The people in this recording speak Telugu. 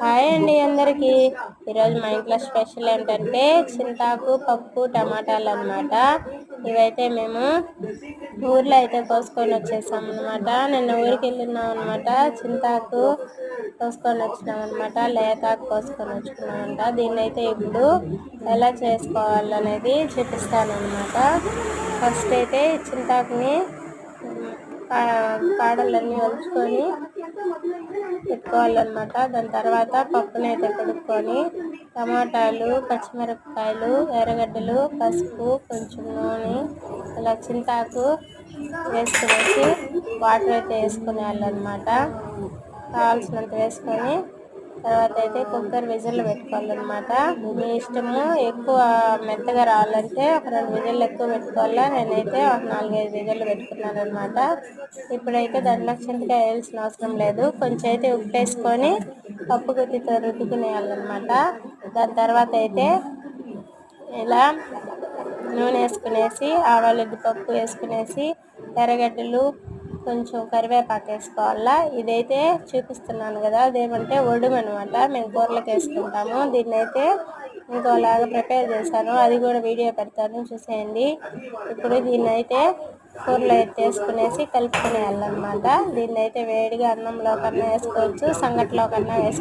హాయ్ అండి అందరికీ. ఈరోజు మా ఇంట్లో స్పెషల్ ఏంటంటే చింతాకు పప్పు టమాటాలు అన్నమాట. ఇవైతే మేము ఊర్లో అయితే కోసుకొని వచ్చేసాం అనమాట. నిన్న ఊరికి వెళ్ళినాం అనమాట. చింతాకు కోసుకొని వచ్చినాం అనమాట. లేతాకు కోసుకొని వచ్చుకున్నామంట. దీన్ని అయితే ఇప్పుడు ఎలా చేసుకోవాలనేది చూపిస్తాను అనమాట. ఫస్ట్ అయితే చింతాకుని కాడలన్నీ ఒలుచుకొని పెట్టుకోవాలన్నమాట. దాని తర్వాత పప్పునైతే కడుక్కొని టమాటాలు, పచ్చిమిరపకాయలు, ఎర్రగడ్డలు, పసుపు, కొంచెం నూనె, ఇలా చింతాకు వేసుకునేసి వాటర్ అయితే వేసుకునేయాలన్నమాట. కావాల్సినంత వేసుకొని తర్వాత అయితే కుక్కర్ విజిల్ పెట్టుకోవాలన్నమాట. మీ ఇష్టము. ఎక్కువ మెత్తగా రావాలంటే ఒక 2 విజిల్లు ఎక్కువ పెట్టుకోవాలా. నేనైతే ఒక 4-5 విజిల్లు పెట్టుకున్నాను అనమాట. ఇప్పుడైతే దాంట్లో చింతకాయ వేయాల్సిన అవసరం లేదు. కొంచెం అయితే ఉప్పు వేసుకొని పప్పు గుత్తితో రుద్దుకునేయాలన్నమాట. దాని తర్వాత అయితే ఇలా నూనె వేసుకునేసి ఆవాలు పప్పు వేసుకునేసి ఎర్రగడ్డలు కొంచెం కరివేపాకు వేసుకోవాలా. ఇదైతే చూపిస్తున్నాను కదా, అదేమంటే ఒడుము అనమాట. మేము కూరలకు వేసుకుంటాము. దీన్ని అయితే ఇంకోలాగా ప్రిపేర్ చేశాను, అది కూడా వీడియో పెడతాను, చూసేయండి. ఇప్పుడు దీన్ని అయితే కూరలో అయితే వేసుకునేసి కలుపుకునేయాలన్నమాట. దీన్ని అయితే వేడిగా అన్నంలో కన్నా వేసుకోవచ్చు, సంగట్లో కన్నా వేసుకోవచ్చు.